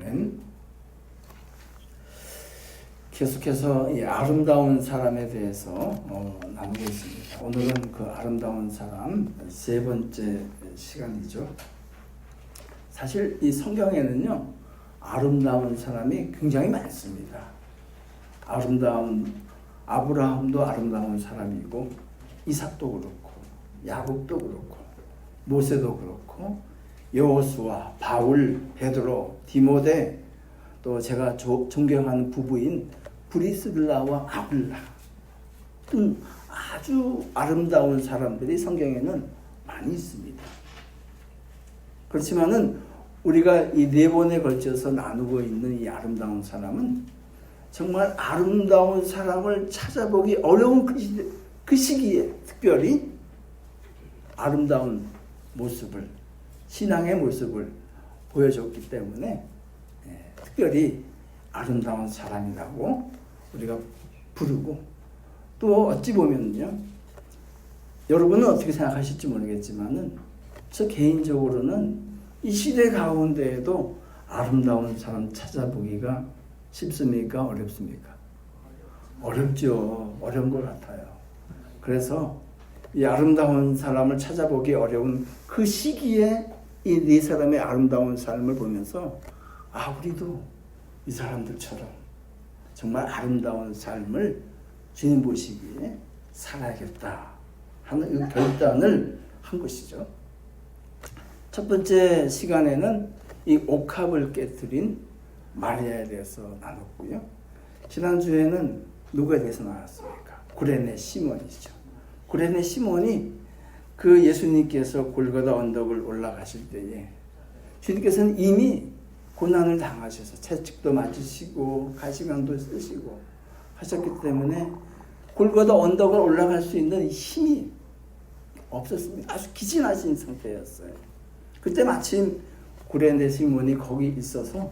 아멘. 계속해서 이 아름다운 사람에 대해서 나누고 있습니다. 오늘은 그 아름다운 사람 세 번째 시간이죠. 사실 이 성경에는요, 아름다운 사람이 굉장히 많습니다. 아브라함도 아름다운 사람이고, 이삭도 그렇고, 야곱도 그렇고, 모세도 그렇고, 여호수아, 바울, 베드로, 디모데, 또 제가 존경하는 부부인 브리스길라와 아굴라, 아주 아름다운 사람들이 성경에는 많이 있습니다. 그렇지만은 우리가 이 네 번에 걸쳐서 나누고 있는 이 아름다운 사람은 정말 아름다운 사람을 찾아보기 어려운 그 시기에 특별히 아름다운 모습을, 신앙의 모습을 보여줬기 때문에 특별히 아름다운 사람이라고 우리가 부르고, 또 어찌 보면요, 여러분은 어떻게 생각하실지 모르겠지만은 저 개인적으로는 이 시대 가운데에도 아름다운 사람 찾아보기가 쉽습니까? 어렵습니까? 어렵죠. 어려운 것 같아요. 그래서 이 아름다운 사람을 찾아보기 어려운 그 시기에 이 네 사람의 아름다운 삶을 보면서 우리도 이 사람들처럼 정말 아름다운 삶을 주님 보시기에 살아야겠다 하는 그 결단을 한 것이죠. 첫 번째 시간에는 이 옥합을 깨뜨린 마리아에 대해서 나눴고요. 지난주에는 누구에 대해서 나눴습니까? 구레네 시몬이죠. 구레네 시몬이 그 예수님께서 골고다 언덕을 올라가실 때에 주님께서는 이미 고난을 당하셔서 채찍도 맞으시고 가시관도 쓰시고 하셨기 때문에 골고다 언덕을 올라갈 수 있는 힘이 없었습니다. 아주 기진하신 상태였어요. 그때 마침 구레네 시몬이 거기 있어서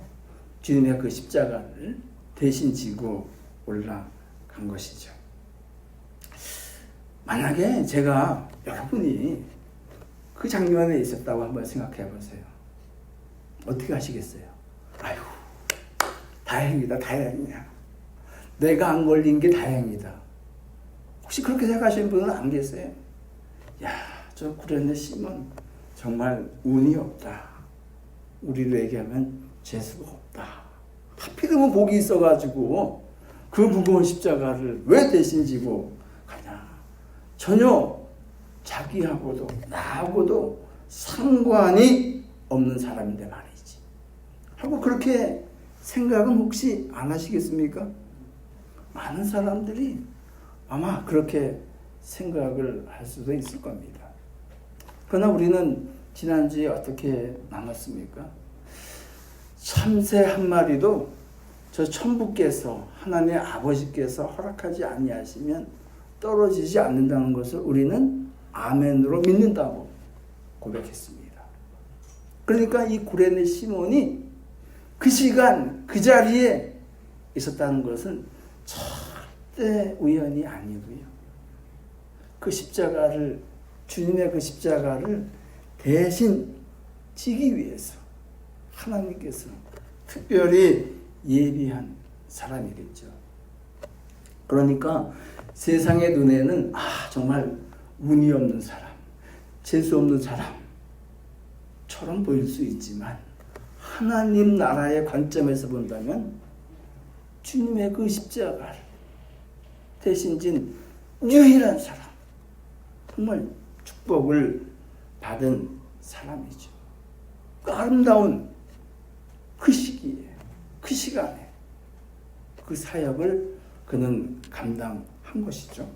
주님의 그 십자가를 대신 지고 올라간 것이죠. 만약에 여러분이 그 장면에 있었다고 한번 생각해 보세요. 어떻게 하시겠어요? 아유, 다행이다, 다행이야. 내가 안 걸린 게 다행이다. 혹시 그렇게 생각하시는 분은 안 계세요? 야, 저 구레네 시몬 정말 운이 없다. 우리로 얘기하면 재수가 없다. 하필이면 복이 있어가지고 그 무거운 십자가를 왜 대신 지고 가냐. 전혀 자기하고도 나하고도 상관이 없는 사람인데 말이지 하고 그렇게 생각은 혹시 안 하시겠습니까? 많은 사람들이 아마 그렇게 생각을 할 수도 있을 겁니다. 그러나 우리는 지난주에 어떻게 나눴습니까? 참새 한 마리도 저 천부께서, 하나님의 아버지께서 허락하지 아니하시면 떨어지지 않는다는 것을 우리는 아멘으로 믿는다고 고백했습니다. 그러니까 이 구레네 시몬이 그 시간 그 자리에 있었다는 것은 절대 우연이 아니고요. 그 십자가를, 주님의 그 십자가를 대신 지기 위해서 하나님께서 특별히 예비한 사람이겠죠. 그러니까 세상의 눈에는 정말 운이 없는 사람, 재수 없는 사람처럼 보일 수 있지만 하나님 나라의 관점에서 본다면 주님의 그 십자가를 대신 진 유일한 사람, 정말 축복을 받은 사람이죠. 그 아름다운 그 시기에, 그 시간에 그 사역을 그는 감당한 것이죠.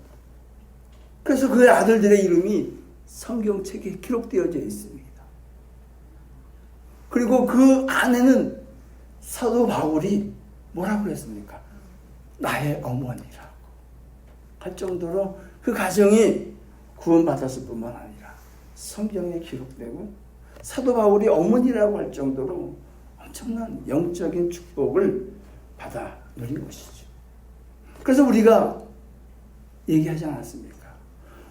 그래서 그의 아들들의 이름이 성경책에 기록되어져 있습니다. 그리고 그 안에는 사도 바울이 뭐라고 했습니까? 나의 어머니라고 할 정도로 그 가정이 구원받았을 뿐만 아니라 성경에 기록되고 사도 바울이 어머니라고 할 정도로 엄청난 영적인 축복을 받아 누린 것이죠. 그래서 우리가 얘기하지 않았습니까?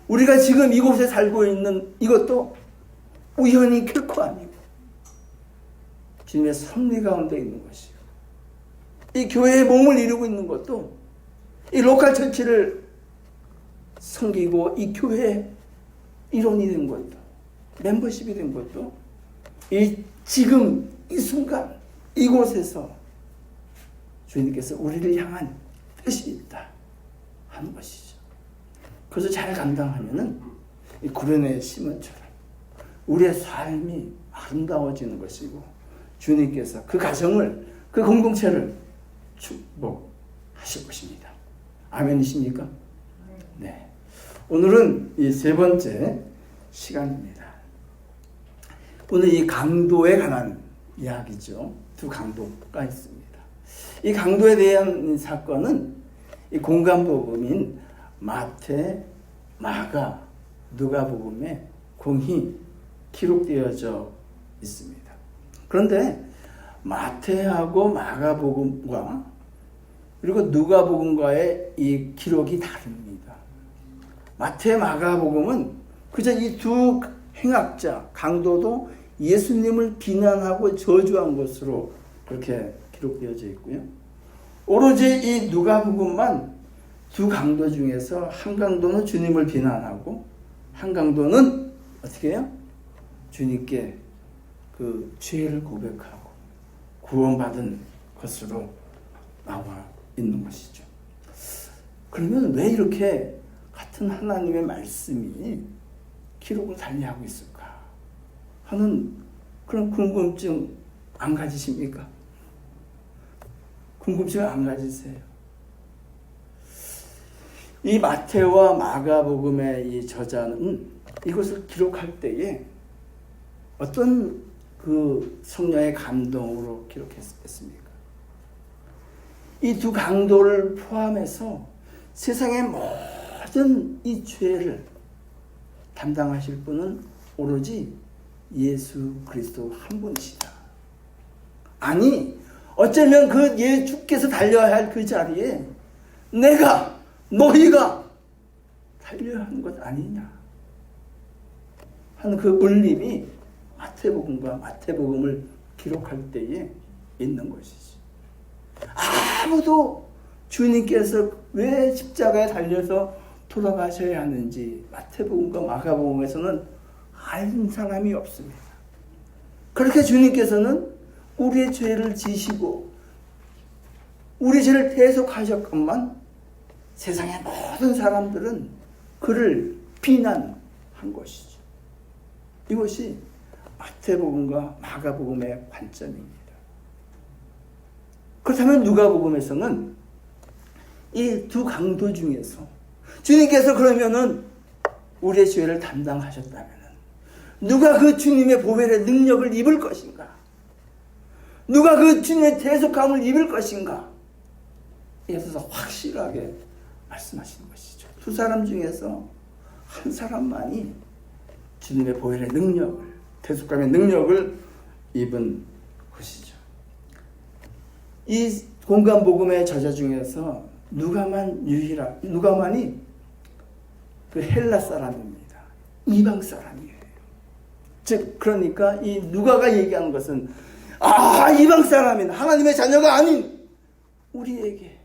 우리가 지금 이곳에 살고 있는 이것도 우연이 결코 아니고 주님의 섭리 가운데 있는 것이고, 이 교회의 몸을 이루고 있는 것도 이 로컬 처치를 섬기고 이 교회의 일원이 된 것도, 멤버십이 된 것도 이 지금 이 순간 이곳에서 주님께서 우리를 향한 뜻이 있다 하는 것이죠. 그래서 잘 감당하면은 이 구레네 시몬처럼 우리의 삶이 아름다워지는 것이고, 주님께서 그 가정을, 그 공동체를 축복하실 것입니다. 아멘이십니까? 네. 오늘은 이 세 번째 시간입니다. 오늘 이 강도에 관한 이야기죠. 두 강도가 있습니다. 이 강도에 대한 사건은 이 공간복음인 마태, 마가, 누가복음에 공히 기록되어져 있습니다. 그런데 마태하고 마가복음과 그리고 누가복음과의 이 기록이 다릅니다. 마태, 마가복음은 그저 이 두 행악자, 강도도 예수님을 비난하고 저주한 것으로 그렇게 기록되어져 있고요. 오로지 이 누가복음만 두 강도 중에서 한 강도는 주님을 비난하고 한 강도는 어떻게 해요? 주님께 그 죄를 고백하고 구원받은 것으로 나와 있는 것이죠. 그러면 왜 이렇게 같은 하나님의 말씀이 기록을 달리하고 있을까 하는 그런 궁금증 안 가지십니까? 궁금증 안 가지세요? 이 마태와 마가복음의 이 저자는 이것을 기록할 때에 어떤 그 성령의 감동으로 기록했습니까? 이 두 강도를 포함해서 세상의 모든 이 죄를 담당하실 분은 오로지 예수 그리스도 한 분이시다. 아니, 어쩌면 그 주께서 달려야 할 그 자리에 너희가 달려야 하는 것 아니냐 하는 그 울림이 마태복음과 마태복음을 기록할 때에 있는 것이지. 아무도 주님께서 왜 십자가에 달려서 돌아가셔야 하는지 마태복음과 마가복음에서는 아는 사람이 없습니다. 그렇게 주님께서는 우리의 죄를 지시고 우리 죄를 대속하셨건만 세상의 모든 사람들은 그를 비난한 것이죠. 이것이 마태복음과 마가복음의 관점입니다. 그렇다면 누가복음에서는 이 두 강도 중에서 주님께서 그러면은 우리의 죄를 담당하셨다면은 누가 그 주님의 보혈의 능력을 입을 것인가? 누가 그 주님의 대속함을 입을 것인가? 이에서 확실하게 말씀하시는 것이죠. 두 사람 중에서 한 사람만이 주님의 보혈의 능력을, 대속감의 능력을 입은 것이죠. 이 공간복음의 저자 중에서 누가만이 그 헬라 사람입니다. 이방 사람이에요. 즉 그러니까 이 누가가 얘기하는 것은 이방 사람인 하나님의 자녀가 아닌 우리에게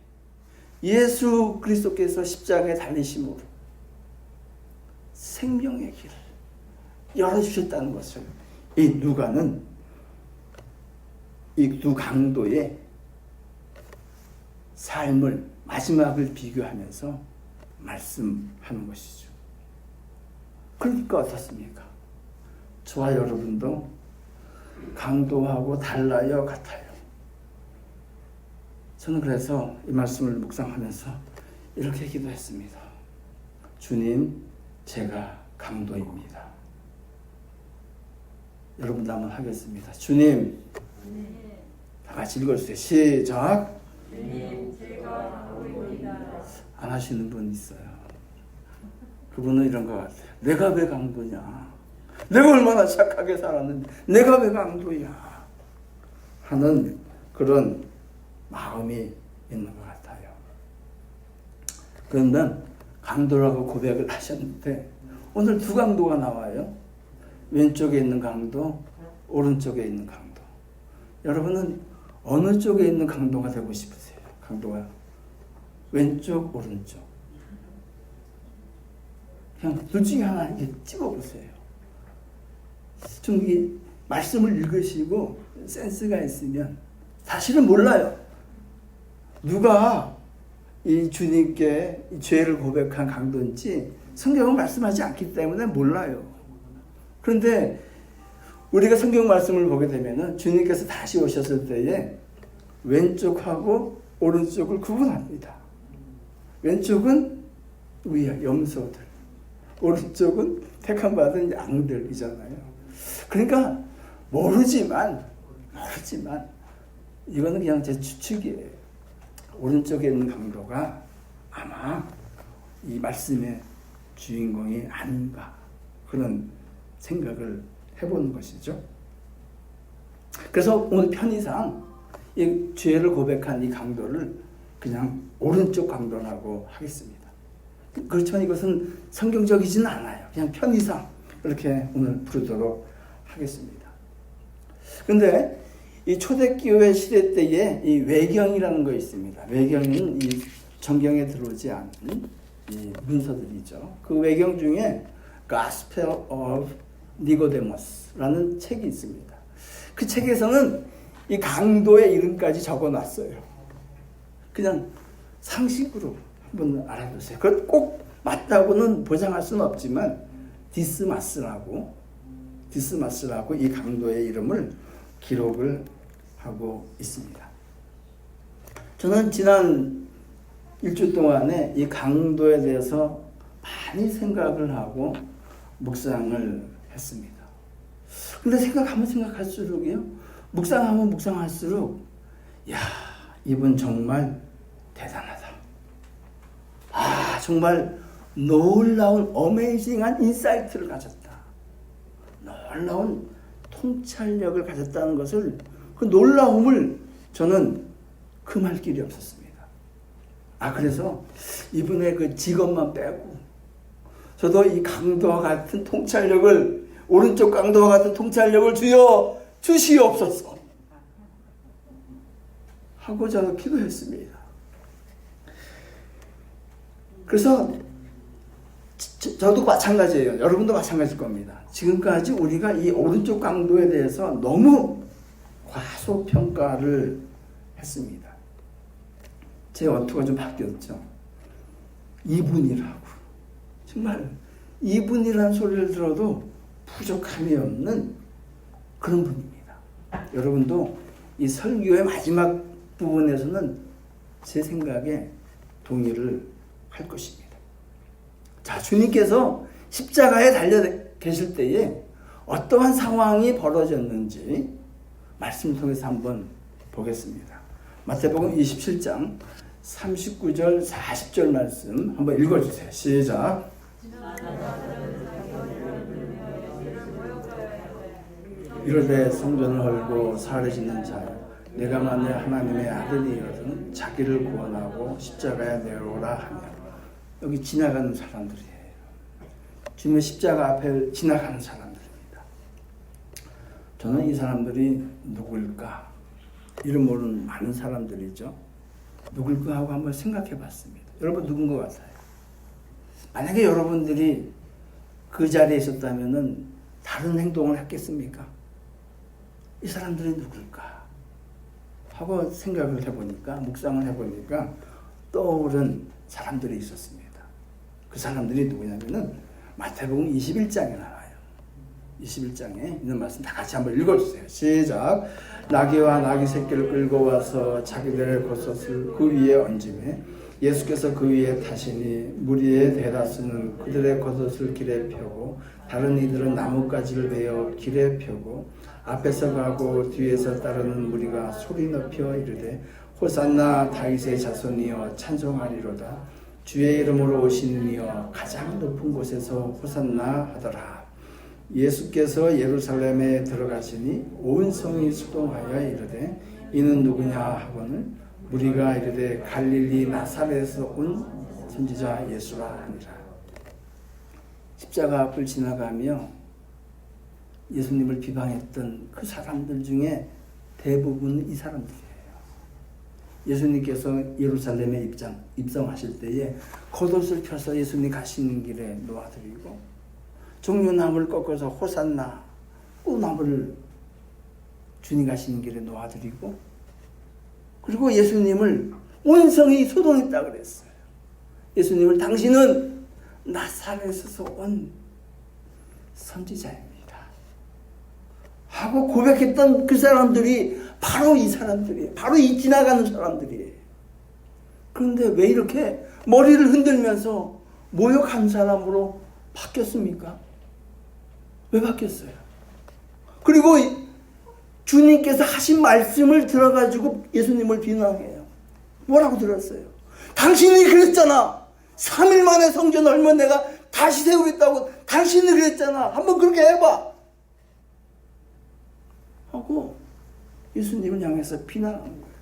예수 그리스도께서 십자가에 달리심으로 생명의 길을 열어주셨다는 것을 이 누가는 이 두 강도의 삶을 마지막을 비교하면서 말씀하는 것이죠. 그러니까 어떻습니까? 저와 여러분도 강도하고 달라요, 같아요. 저는 그래서 이 말씀을 묵상하면서 이렇게 기도했습니다. 주님, 제가 강도입니다. 여러분도 한번 하겠습니다. 주님, 다 같이 읽어주세요. 시작. 주님, 제가 강도입니다. 안 하시는 분 있어요. 그분은 이런 것 같아요. 내가 왜 강도냐? 내가 얼마나 착하게 살았는데 내가 왜 강도야? 하는 그런 마음이 있는 것 같아요. 그런데 강도라고 고백을 하셨는데 오늘 두 강도가 나와요. 왼쪽에 있는 강도, 오른쪽에 있는 강도. 여러분은 어느 쪽에 있는 강도가 되고 싶으세요? 강도가 왼쪽, 오른쪽. 그냥 둘 중에 하나 이렇게 찍어보세요. 좀 이 말씀을 읽으시고 센스가 있으면 사실은 몰라요. 누가 이 주님께 이 죄를 고백한 강도인지 성경은 말씀하지 않기 때문에 몰라요. 그런데 우리가 성경 말씀을 보게 되면은 주님께서 다시 오셨을 때에 왼쪽하고 오른쪽을 구분합니다. 왼쪽은 우리야 염소들, 오른쪽은 택함받은 양들이잖아요. 그러니까 모르지만 이거는 그냥 제 추측이에요. 오른쪽에 있는 강도가 아마 이 말씀의 주인공이 아닌가 그런 생각을 해보는 것이죠. 그래서 오늘 편의상 이 죄를 고백한 이 강도를 그냥 오른쪽 강도라고 하겠습니다. 그렇지만 이것은 성경적이지는 않아요. 그냥 편의상 이렇게 오늘 부르도록 하겠습니다. 그런데 이 초대교회 시대 때에 이 외경이라는 거 있습니다. 외경은 이 정경에 들어오지 않은 이 문서들이죠. 그 외경 중에 Gospel of Nicodemus라는 책이 있습니다. 그 책에서는 이 강도의 이름까지 적어놨어요. 그냥 상식으로 한번 알아두세요. 그것 꼭 맞다고는 보장할 수는 없지만 디스마스라고 이 강도의 이름을 기록을 하고 있습니다. 저는 지난 일주 동안에 이 강도에 대해서 많이 생각을 하고 묵상을 했습니다. 근데 생각할수록요, 묵상할수록, 야, 이분 정말 대단하다. 아, 정말 놀라운 어메이징한 인사이트를 가졌다. 놀라운 통찰력을 가졌다는 것을, 그 놀라움을 저는 금할 길이 없었습니다. 그래서 이분의 그 직업만 빼고 저도 이 강도와 같은 통찰력을, 오른쪽 강도와 같은 통찰력을 주여 주시옵소서 하고 저는 기도했습니다. 그래서 저도 마찬가지예요. 여러분도 마찬가지일 겁니다. 지금까지 우리가 이 오른쪽 강도에 대해서 너무 과소평가를 했습니다. 제 어투가 좀 바뀌었죠. 이분이라고. 정말 이분이라는 소리를 들어도 부족함이 없는 그런 분입니다. 여러분도 이 설교의 마지막 부분에서는 제 생각에 동의를 할 것입니다. 자, 주님께서 십자가에 달려 계실 때에 어떠한 상황이 벌어졌는지 말씀을 통해서 한번 보겠습니다. 마태복음 27장 39절 40절 말씀 한번 읽어주세요. 시작. 이르되 성전을 헐고 살을 짓는 자여, 내가 만일 하나님의 아들이거든 자기를 구원하고 십자가에 내려오라 하며. 여기 지나가는 사람들이에요. 주님의 십자가 앞에 지나가는 사람들입니다. 저는 이 사람들이 누굴까? 이름 모르는 많은 사람들이죠. 누굴까 하고 한번 생각해 봤습니다. 여러분 누군 것 같아요? 만약에 여러분들이 그 자리에 있었다면 다른 행동을 했겠습니까? 이 사람들이 누굴까? 하고 생각을 해보니까, 묵상을 해보니까 떠오른 사람들이 있었습니다. 그 사람들이 누구냐면은 마태복음 21장에 나와요. 21장에 있는 말씀 다 같이 한번 읽어주세요. 시작. 나귀와 나귀 새끼를 끌고 와서 자기들의 겉옷을 그 위에 얹으매 예수께서 그 위에 타시니 무리의 대다수는 그들의 겉옷을 길에 펴고 다른 이들은 나뭇가지를 베어 길에 펴고 앞에서 가고 뒤에서 따르는 무리가 소리 높여 이르되 호산나 다윗의 자손이여 찬송하리로다. 주의 이름으로 오시는 이여 가장 높은 곳에서 호산나 하더라. 예수께서 예루살렘에 들어가시니 온 성이 수동하여 이르되 이는 누구냐 하거늘 무리가 이르되 갈릴리 나사렛에서 온 선지자 예수라 하니라. 십자가 앞을 지나가며 예수님을 비방했던 그 사람들 중에 대부분 이 사람들이에요. 예수님께서 예루살렘에 입성하실 때에 겉옷을 펴서 예수님 가시는 길에 놓아드리고 종려나무를 꺾어서 호산나 꽃나무를 주님 가시는 길에 놓아드리고 그리고 예수님을 온성이 소동했다 그랬어요. 예수님을 당신은 나사렛에서 온 선지자입니다 하고 고백했던 그 사람들이 바로 이 사람들이에요. 바로 이 지나가는 사람들이에요. 그런데 왜 이렇게 머리를 흔들면서 모욕한 사람으로 바뀌었습니까? 왜 바뀌었어요? 그리고 주님께서 하신 말씀을 들어가지고 예수님을 비난해요. 뭐라고 들었어요? 당신이 그랬잖아. 3일 만에 성전 얼면 내가 다시 세우겠다고 당신이 그랬잖아. 한번 그렇게 해봐. 하고 예수님을 향해서 비난하는 거예요.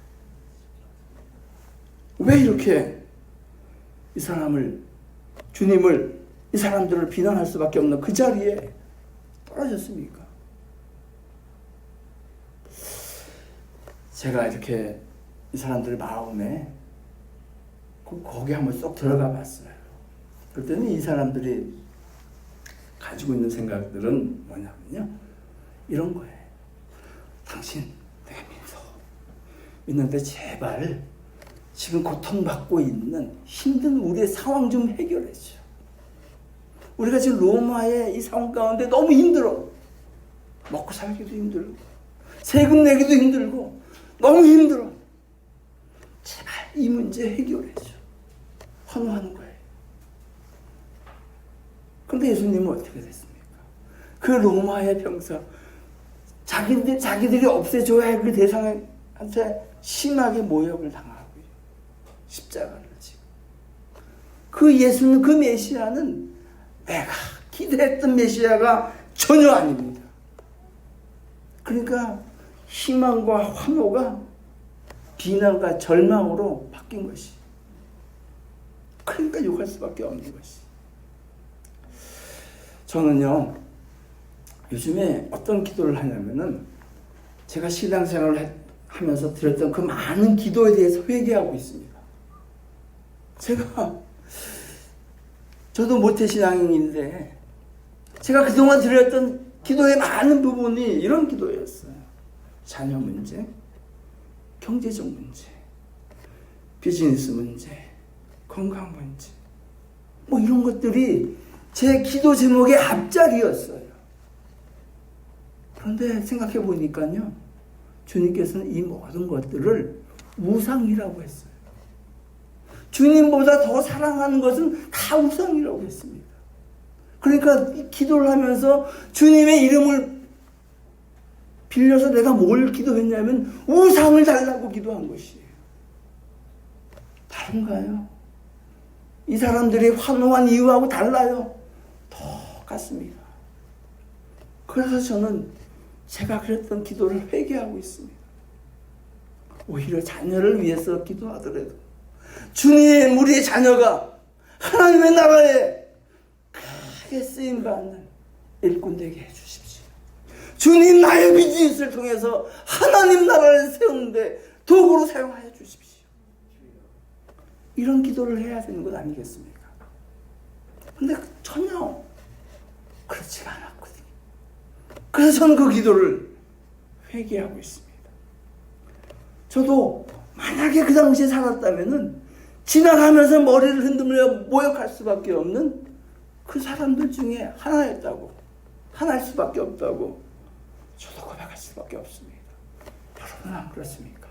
왜 이렇게 이 사람을, 주님을, 이 사람들을 비난할 수밖에 없는 그 자리에 떨어졌습니까? 제가 이렇게 이 사람들 마음에 거기 한번 쏙 들어가 봤어요. 그랬더니 이 사람들이 가지고 있는 생각들은 뭐냐면요. 이런 거예요. 당신 내가 믿는데 제발 지금 고통받고 있는 힘든 우리의 상황 좀 해결해 줘. 우리가 지금 로마의 이 상황 가운데 너무 힘들어. 먹고 살기도 힘들고 세금 내기도 힘들고 너무 힘들어. 제발 이 문제 해결해 줘. 환호하는 거예요. 그런데 예수님은 어떻게 됐습니까? 그 로마의 병사 자기들이 없애줘야 할 그 대상한테 심하게 모욕을 당하고 십자가를 지고 그 예수는 그 메시아는 내가 기대했던 메시아가 전혀 아닙니다. 그러니까 희망과 환호가 비난과 절망으로 바뀐 것이. 그러니까 욕할 수밖에 없는 것이. 저는요 요즘에 어떤 기도를 하냐면은 제가 신앙생활을 하면서 드렸던 그 많은 기도에 대해서 회개하고 있습니다. 저도 모태신앙인인데 제가 그동안 드렸던 기도의 많은 부분이 이런 기도였어요. 자녀 문제, 경제적 문제, 비즈니스 문제, 건강 문제, 뭐 이런 것들이 제 기도 제목의 앞자리였어요. 그런데 생각해 보니까요, 주님께서는 이 모든 것들을 우상이라고 했어요. 주님보다 더 사랑하는 것은 다 우상이라고 했습니다. 그러니까 기도를 하면서 주님의 이름을 빌려서 내가 뭘 기도했냐면 우상을 달라고 기도한 것이에요. 다른가요? 이 사람들이 환호한 이유하고 달라요. 똑같습니다. 그래서 저는 제가 그랬던 기도를 회개하고 있습니다. 오히려 자녀를 위해서 기도하더라도 주님, 우리의 자녀가 하나님의 나라에 크게 쓰임받는 일꾼 되게 해주십시오. 주님, 나의 비즈니스를 통해서 하나님 나라를 세우는데 도구로 사용하여 주십시오. 이런 기도를 해야 되는 것 아니겠습니까? 근데 전혀 그렇지가 않았거든요. 그래서 저는 그 기도를 회개하고 있습니다. 저도 만약에 그 당시에 살았다면은 지나가면서 머리를 흔들며 모욕할 수밖에 없는 그 사람들 중에 하나일 수밖에 없다고 저도 고백할 수밖에 없습니다. 여러분은 안 그렇습니까?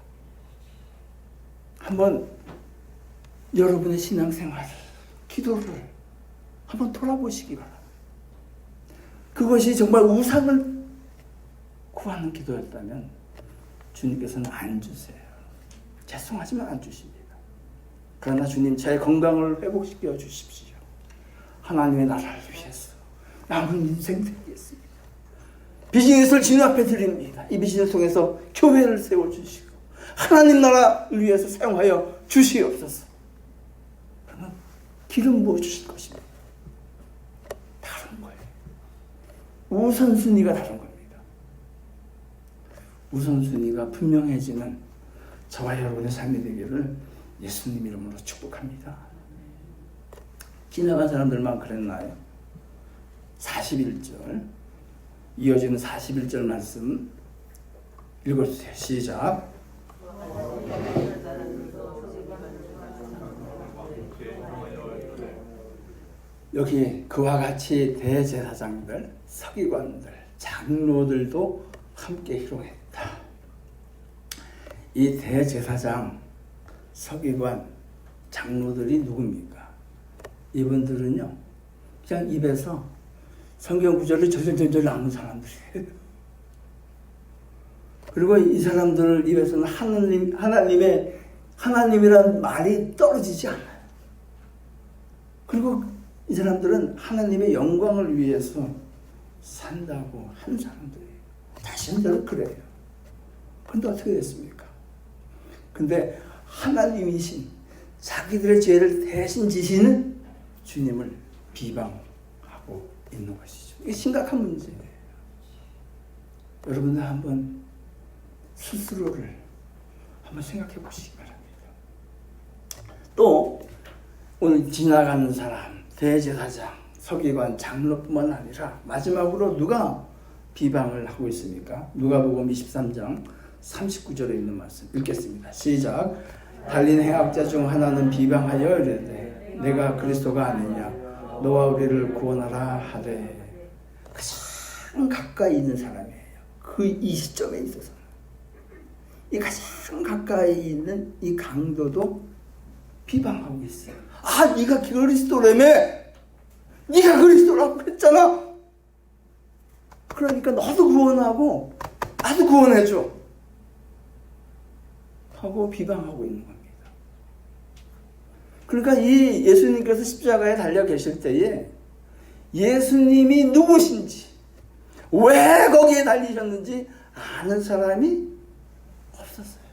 한번 여러분의 신앙생활, 기도를 한번 돌아보시기 바랍니다. 그것이 정말 우상을 구하는 기도였다면 주님께서는 안 주세요. 죄송하지만 안 주십니다. 그러나 주님, 제 건강을 회복시켜 주십시오. 하나님의 나라를 위해서 남은 인생 드리겠습니다. 비즈니스를 주님 앞에 드립니다. 이 비즈니스를 통해서 교회를 세워주시고 하나님 나라를 위해서 사용하여 주시옵소서. 그러면 기름 부어주실 것입니다. 다른 거예요. 우선순위가 다른 겁니다. 우선순위가 분명해지는 저와 여러분의 삶이 되기를 예수님 이름으로 축복합니다. 지나간 사람들만 그랬나요? 41절 이어지는 41절 말씀 읽어주세요. 시작. 여기 그와 같이 대제사장들, 서기관들, 장로들도 함께 희롱했다. 이 대제사장, 서기관, 장로들이 누굽니까? 이분들은요, 그냥 입에서 성경 구절을 절절절절 나오는 사람들이에요. 그리고 이 사람들 입에서는 하나님이란 말이 떨어지지 않아요. 그리고 이 사람들은 하나님의 영광을 위해서 산다고 한 사람들이에요. 다시 한번 그래요. 근데 어떻게 됐습니까? 근데 하나님이신 자기들의 죄를 대신 지시는 주님을 비방하고 있는 것이죠. 이게 심각한 문제예요. 여러분들 한번 스스로를 한번 생각해 보시기 바랍니다. 또 오늘 지나가는 사람, 대제사장, 서기관, 장로뿐만 아니라 마지막으로 누가 비방을 하고 있습니까? 누가복음 23장 39절에 있는 말씀 읽겠습니다. 시작. 달린 행악자 중 하나는 비방하여 이르되 내가 그리스도가 아니냐 너와 우리를 구원하라 하되 가장 가까이 있는 사람이에요. 이 시점에 있어서 이 가장 가까이 있는 이 강도도 비방하고 있어요. 아, 네가 그리스도라며? 네가 그리스도라고 했잖아. 그러니까 너도 구원하고 나도 구원해줘 하고 비방하고 있는 겁니다. 그러니까 이 예수님께서 십자가에 달려 계실 때에 예수님이 누구신지 왜 거기에 달리셨는지 아는 사람이 없었어요.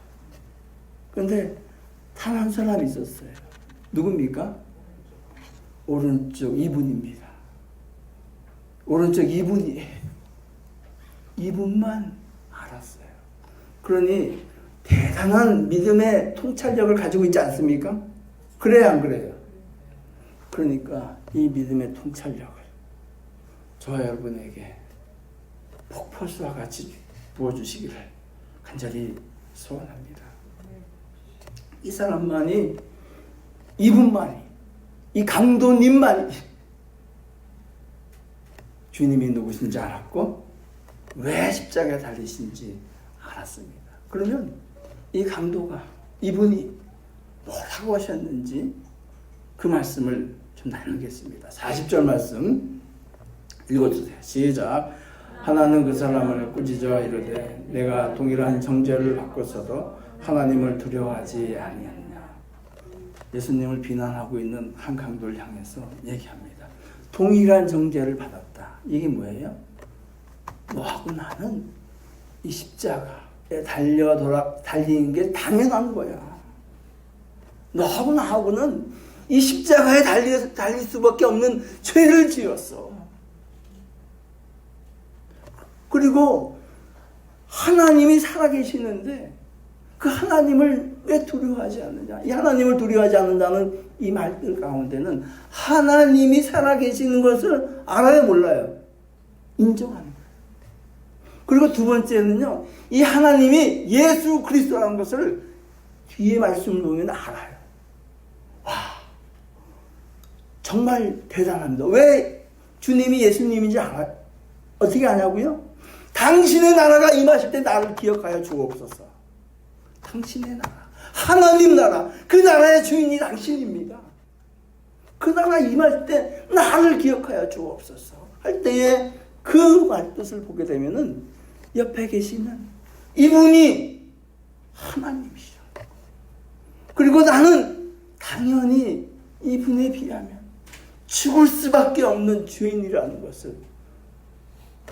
그런데 단 한 사람이 있었어요. 누굽니까? 오른쪽 이분입니다. 오른쪽 이분이에요. 이분만 알았어요. 그러니 대단한 믿음의 통찰력을 가지고 있지 않습니까? 그래야 안 그래요? 그러니까 이 믿음의 통찰력을 저와 여러분에게 폭포수와 같이 부어주시기를 간절히 소원합니다. 이 사람만이, 이분만이, 이 강도님만이 주님이 누구신지 알았고 왜 십자가에 달리신지 알았습니다. 그러면 이 강도가, 이분이 뭐라고 하셨는지 그 말씀을 좀 나누겠습니다. 40절 말씀 읽어주세요. 시작. 하나는 그 사람을 꾸짖어 이르되 내가 동일한 정죄를 받고서도 하나님을 두려워하지 아니하느냐. 예수님을 비난하고 있는 한 강도를 향해서 얘기합니다. 동일한 정죄를 받았다. 이게 뭐예요? 너하고 나는 이 십자가에 달리는 게 당연한 거야. 너하고 나하고는 이 십자가에 달릴 수밖에 없는 죄를 지었어. 그리고 하나님이 살아계시는데 그 하나님을 왜 두려워하지 않느냐. 이 하나님을 두려워하지 않는다는 이 말들 가운데는 하나님이 살아계시는 것을 알아요, 몰라요? 인정하는 거예요. 그리고 두 번째는요, 이 하나님이 예수 그리스도라는 것을 뒤에 말씀을 보면 알아요. 와, 정말 대단합니다. 왜 주님이 예수님인지 알아요? 어떻게 아냐고요? 당신의 나라가 임하실 때 나를 기억하여 주옵소서. 당신의 나라, 하나님 나라, 그 나라의 주인이 당신입니다. 그 나라 임할 때 나를 기억하여 주옵소서 할 때에 그 말뜻을 보게 되면은 옆에 계시는 이분이 하나님이시죠. 그리고 나는 당연히 이분에 비하면 죽을 수밖에 없는 죄인이라는 것을,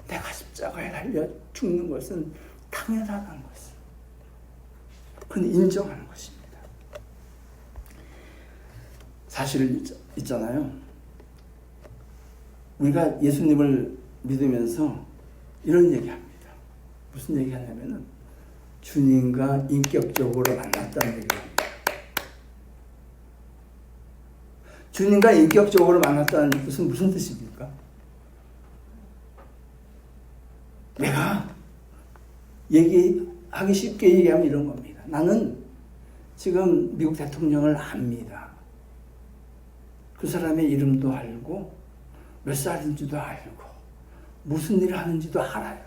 내가 십자가에 달려 죽는 것은 당연하다는 것을 그건 인정하는 것입니다. 사실 있잖아요. 우리가 예수님을 믿으면서 이런 얘기합니다. 무슨 얘기하냐면은 주님과 인격적으로 만났다는 얘기입니다. 주님과 인격적으로 만났다는 뜻은 무슨 뜻입니까? 내가 얘기하기 쉽게 얘기하면 이런 겁니다. 나는 지금 미국 대통령을 압니다. 그 사람의 이름도 알고 몇 살인지도 알고 무슨 일을 하는지도 알아요.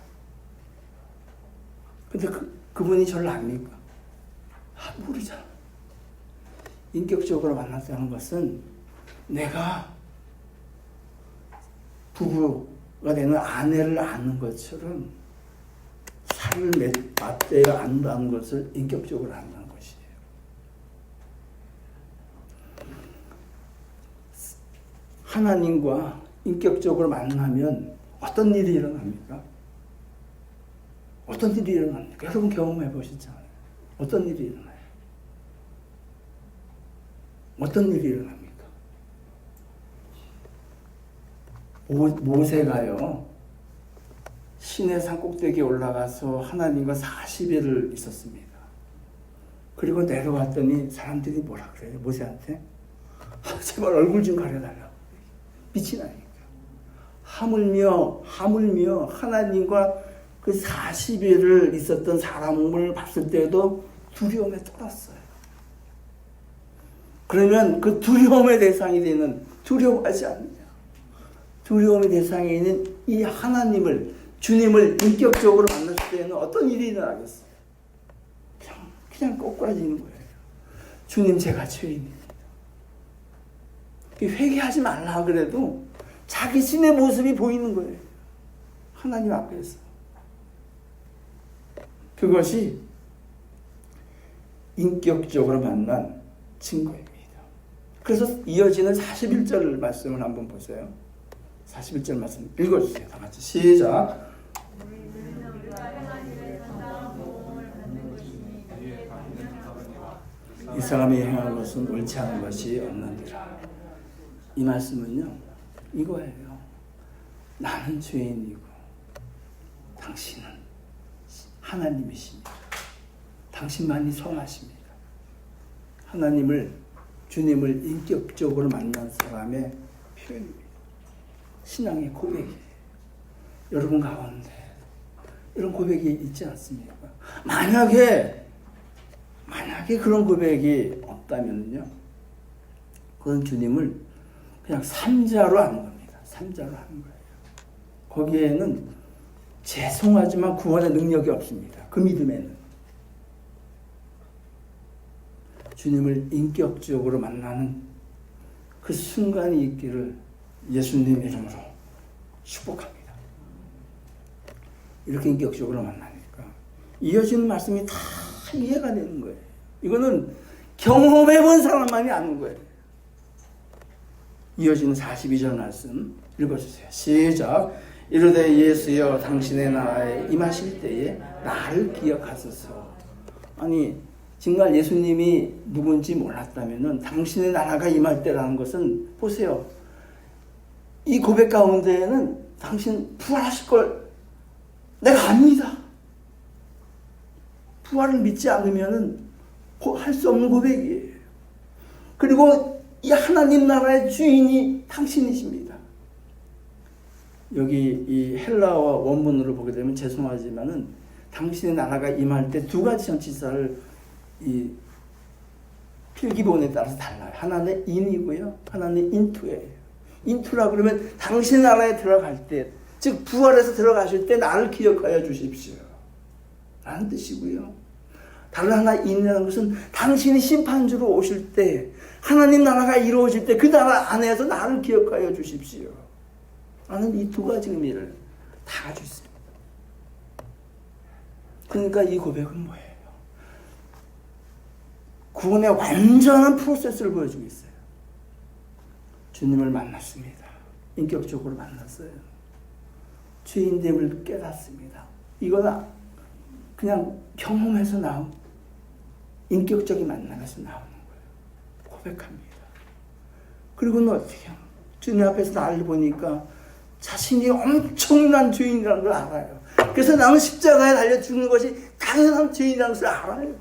근데 그분이 저를 압니까? 모르잖아. 인격적으로 만났다는 것은 내가 부부가 되는 아내를 아는 것처럼 살을 맞대어 안다는 것을 인격적으로 안다는 것이에요. 하나님과 인격적으로 만나면 어떤 일이 일어납니까? 어떤 일이 일어납니까? 여러분 경험해 보셨잖아요. 어떤 일이 일어나요? 어떤 일이 일어납니까? 모세가요, 시내산 꼭대기에 올라가서 하나님과 40일을 있었습니다. 그리고 내려왔더니 사람들이 뭐라 그래요? 모세한테? 제발 얼굴 좀 가려달라고. 빛이 나니까. 하물며 하나님과 그 40일을 있었던 사람을 봤을 때도 두려움에 떨었어요. 그러면 그 두려움의 대상이 되는, 두려워하지 않느냐? 두려움의 대상에 있는 이 하나님을, 주님을 인격적으로 만났을 때는 어떤 일이 일어나겠어요? 그냥 꼬꾸라지는 거예요. 주님, 제가 죄인입니다. 회개하지 말라 그래도 자기 신의 모습이 보이는 거예요. 하나님 앞에서. 그것이 인격적으로 만난 증거입니다. 그래서 이어지는 41절 말씀을 한번 보세요. 41절 말씀 읽어주세요. 다 같이 시작. 이 사람이 행한 것은 옳지 않은 것이 없는지라. 이 말씀은요, 이거예요. 나는 죄인이고 당신은 하나님이십니다. 당신만이 선하십니다. 하나님을, 주님을 인격적으로 만난 사람의 표현입니다. 신앙의 고백이에요. 여러분 가운데 이런 고백이 있지 않습니까? 만약에 그런 고백이 없다면요, 그건 주님을 그냥 삼자로 하는 겁니다. 삼자로 하는 거예요. 거기에는 죄송하지만 구원의 능력이 없습니다. 그 믿음에는. 주님을 인격적으로 만나는 그 순간이 있기를 예수님 이름으로 축복합니다. 이렇게 인격적으로 만나니까 이어지는 말씀이 다 이해가 되는 거예요. 이거는 경험해본 사람만이 아는 거예요. 이어지는 42절 말씀 읽어주세요. 시작. 이르되 예수여 당신의 나라에 임하실 때에 나를 기억하소서. 아니 정말 예수님이 누군지 몰랐다면 당신의 나라가 임할 때라는 것은, 보세요, 이 고백 가운데에는 당신 부활하실 걸 내가 압니다. 부활을 믿지 않으면 할 수 없는 고백이에요. 그리고 이 하나님 나라의 주인이 당신이십니다. 여기 이 헬라어 원문으로 보게 되면 죄송하지만은 당신의 나라가 임할 때 두 가지 전치사를 이 필기본에 따라서 달라요. 하나는 in이고요, 하나는 into예요. into라 그러면 당신 나라에 들어갈 때, 즉 부활해서 들어가실 때 나를 기억하여 주십시오 라는 뜻이고요. 다른 하나 in이라는 것은 당신이 심판주로 오실 때, 하나님 나라가 이루어질 때 그 나라 안에서 나를 기억하여 주십시오 라는 이 두 가지 의미를 다 가지고 있습니다. 그러니까 이 고백은 뭐예요? 구원의 완전한 프로세스를 보여주고 있어요. 주님을 만났습니다. 인격적으로 만났어요. 죄인됨을 깨닫습니다. 이거는 그냥 경험에서 나온, 인격적인 만남에서 나오는 거예요. 고백합니다. 그리고는 어떻게 해요? 주님 앞에서 나를 보니까 자신이 엄청난 죄인이라는 걸 알아요. 그래서 나는 십자가에 달려 죽는 것이 다 당연한 죄인이라는 것을 알아요.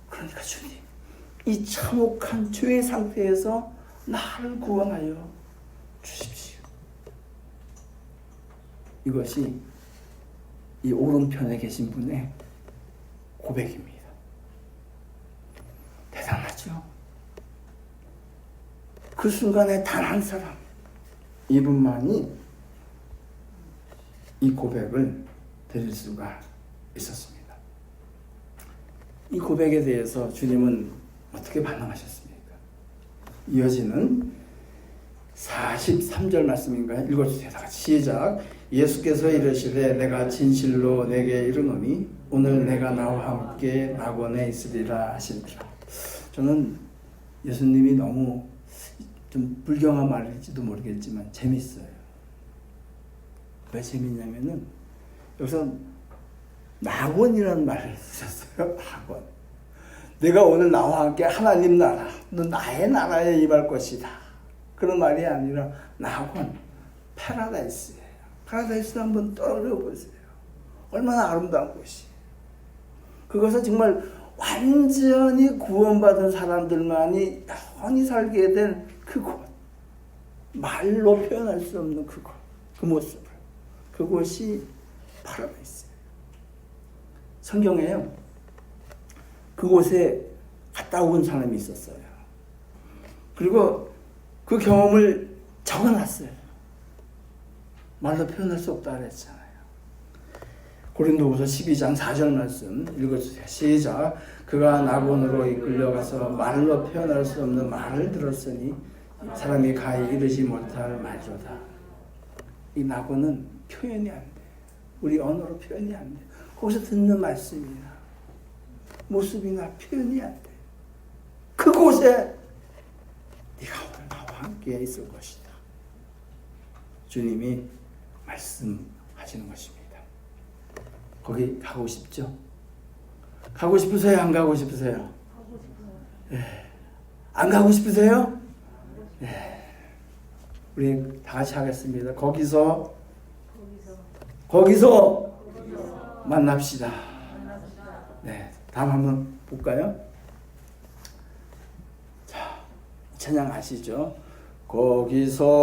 그러니까 주님, 이 참혹한 죄의 상태에서 나를 구원하여 주십시오. 이것이 이 오른편에 계신 분의 고백입니다. 대단하죠? 그 순간에 단 한 사람, 이분만이 이 고백을 드릴 수가 있었습니다. 이 고백에 대해서 주님은 어떻게 반응하셨습니까? 이어지는 43절 말씀인가요? 읽어주세요. 다 같이 시작. 예수께서 이르시되 내가 진실로 내게 이르노니 오늘 내가 나와 함께 낙원에 있으리라 하시니라. 저는 예수님이 너무 좀 불경한 말일지도 모르겠지만 재밌어요. 왜 재밌냐면은 여기서 낙원이라는 말을 쓰셨어요. 낙원. 내가 오늘 나와 함께 하나님 나라, 너 나의 나라에 임할 것이다. 그런 말이 아니라 낙원, 패러다이스예요. 패러다이스 한번 떠올려 보세요. 얼마나 아름다운 곳이. 그것은 정말 완전히 구원받은 사람들만이 영원히 살게 된 그곳. 말로 표현할 수 없는 그곳. 그 모습을. 그곳이 패러다이스예요. 성경에요. 그곳에 갔다 온 사람이 있었어요. 그리고 그 경험을 적어놨어요. 말로 표현할 수 없다 그랬잖아요. 고린도후서 12장 4절 말씀 읽어주세요. 시작. 그가 낙원으로 이끌려가서 말로 표현할 수 없는 말을 들었으니 사람이 가히 이르지 못할 말이로다. 이 낙원은 표현이 안 돼. 우리 언어로 표현이 안 돼. 거기서 듣는 말씀이나 모습이나 표현이 안 돼. 그곳에 네가 오늘 나와 함께 있을 것이다. 주님이 말씀하시는 것입니다. 거기 가고 싶죠? 가고 싶으세요? 안 가고 싶으세요? 가고 싶어요. 네. 안 가고 싶으세요? 네. 우리 다 같이 하겠습니다. 거기서 만납시다. 네, 다음 한번 볼까요? 자, 찬양 아시죠? 거기서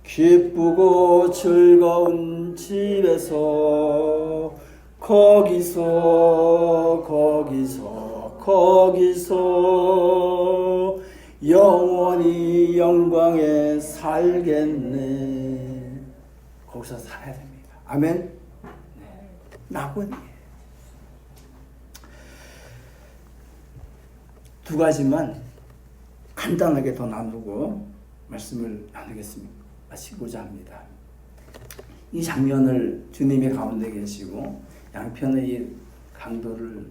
기쁘고 즐거운 집에서 거기서 영원히 영광에 살겠네. 거기서 살아야 됩니다. 아멘. 네. 낙원이에요. 두 가지만 간단하게 더 나누고 말씀을 나누고자 합니다. 이 장면을 주님의 가운데 계시고 양편의 이 강도를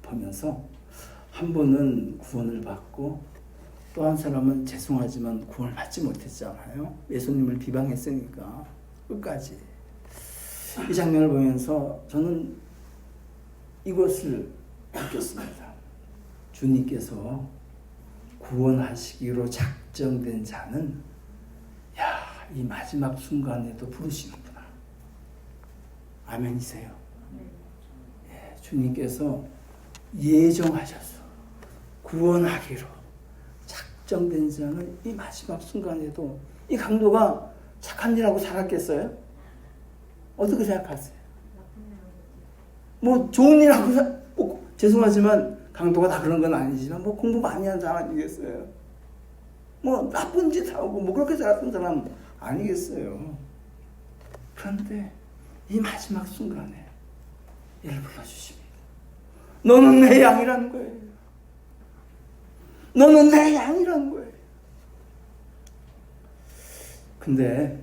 보면서 한 분은 구원을 받고 또 한 사람은 죄송하지만 구원을 받지 못했잖아요. 예수님을 비방했으니까 끝까지. 이 장면을 보면서 저는 이것을 느꼈습니다. 주님께서 구원하시기로 작정된 자는 이 마지막 순간에도 부르시는구나. 아멘이세요? 예, 주님께서 예정하셔서 구원하기로 작정된 자는 이 마지막 순간에도 이 강도가 착한 일하고 살았겠어요? 어떻게 생각하세요? 뭐 좋은 일하고 죄송하지만 강도가 다 그런 건 아니지만 뭐 공부 많이 한 사람 아니겠어요? 뭐 나쁜 짓 하고 뭐 그렇게 살았던 사람 아니겠어요? 그런데 이 마지막 순간에 이를 불러주십니다. 너는 내 양이라는 거예요. 너는 내 양이라는 거예요. 근데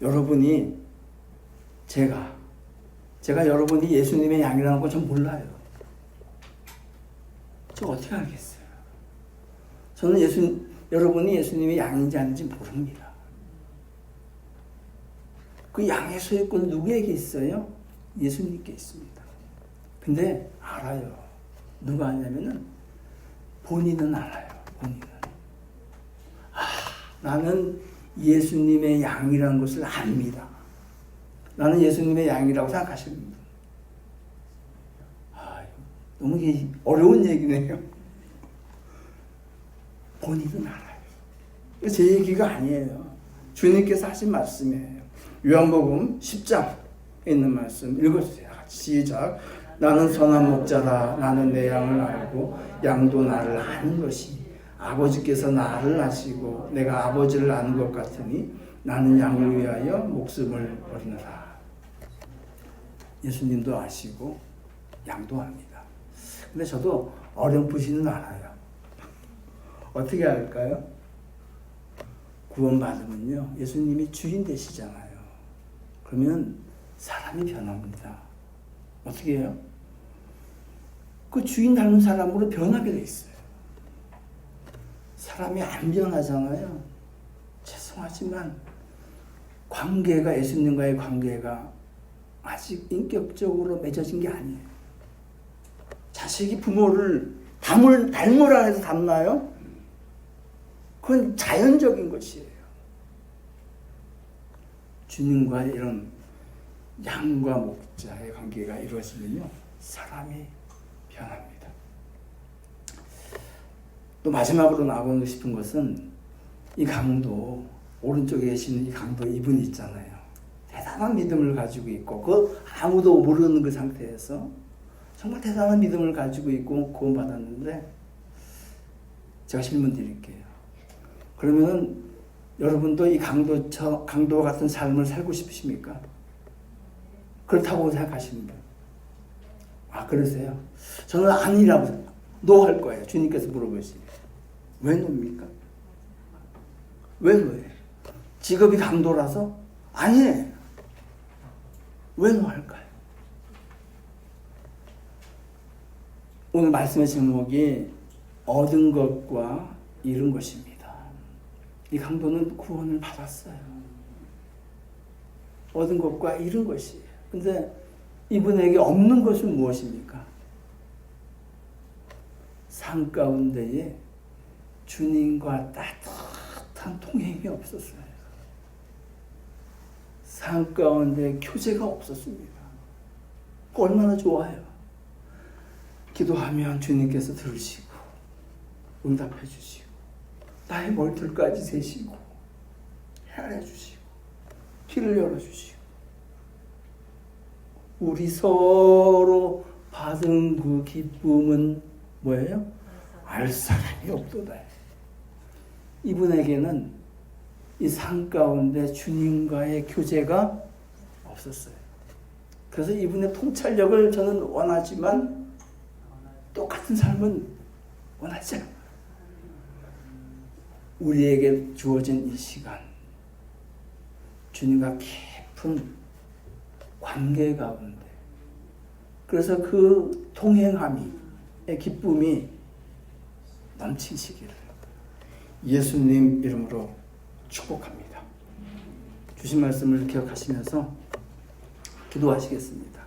여러분이 제가 여러분이 예수님의 양이라는 거 전 몰라요. 저 어떻게 알겠어요? 저는 여러분이 예수님의 양인지 아닌지 모릅니다. 그 양의 소유권 누구에게 있어요? 예수님께 있습니다. 근데 알아요. 누가 아냐면은 본인은 알아요. 본인은. 나는 예수님의 양이라는 것을 압니다. 나는 예수님의 양이라고 생각하십니다. 너무 어려운 얘기네요. 본인은 알아요. 제 얘기가 아니에요. 주님께서 하신 말씀이에요. 요한복음 10장에 있는 말씀 읽어주세요. 시작. 나는 선한 목자다. 나는 내 양을 알고 양도 나를 아는 것이 아버지께서 나를 아시고 내가 아버지를 아는 것 같으니 나는 양을 위하여 목숨을 버리노라. 예수님도 아시고 양도 압니다. 근데 저도 어렴풋이는 알아요. 어떻게 알까요? 구원받으면요, 예수님이 주인 되시잖아요. 그러면 사람이 변합니다. 어떻게 해요? 그 주인 닮은 사람으로 변하게 돼 있어요. 사람이 안 변하잖아요. 죄송하지만 관계가, 예수님과의 관계가 아직 인격적으로 맺어진 게 아니에요. 자식이 부모를 닮으라 해서 닮나요? 그건 자연적인 것이에요. 주님과 이런 양과 목자의 관계가 이루어지면요, 사람이 변합니다. 또 마지막으로 나오고 싶은 것은 이 강도, 오른쪽에 계시는 이 강도 이분 있잖아요. 대단한 믿음을 가지고 있고, 그 아무도 모르는 그 상태에서 정말 대단한 믿음을 가지고 있고 구원받았는데, 제가 질문 드릴게요. 그러면은 여러분도 이 강도와 같은 삶을 살고 싶으십니까? 그렇다고 생각하십니까? 아, 그러세요? 저는 아니라고 노할 거예요. 주님께서 물어보시면. 왜 노입니까? 왜 노예요? 직업이 강도라서? 아니에요. 왜 노할까요? 오늘 말씀의 제목이 얻은 것과 잃은 것입니다. 이 강도는 구원을 받았어요. 얻은 것과 잃은 것이에요. 근데 이분에게 없는 것은 무엇입니까? 삶 가운데에 주님과 따뜻한 통행이 없었어요. 삶 가운데 교제가 없었습니다. 얼마나 좋아요. 기도하면 주님께서 들으시고 응답해 주시고 나의 머리털까지 세시고 헤아려 주시고 길을 열어 주시고 우리 서로 받은 그 기쁨은 뭐예요? 알 사람이 없도다. 이분에게는 이 삶 가운데 주님과의 교제가 없었어요. 그래서 이분의 통찰력을 저는 원하지만 똑같은 삶은 원하지 않아요. 우리에게 주어진 이 시간, 주님과 깊은 관계 가운데, 그래서 그 통행함의 기쁨이 넘치시기를 예수님 이름으로 축복합니다. 주신 말씀을 기억하시면서 기도하시겠습니다.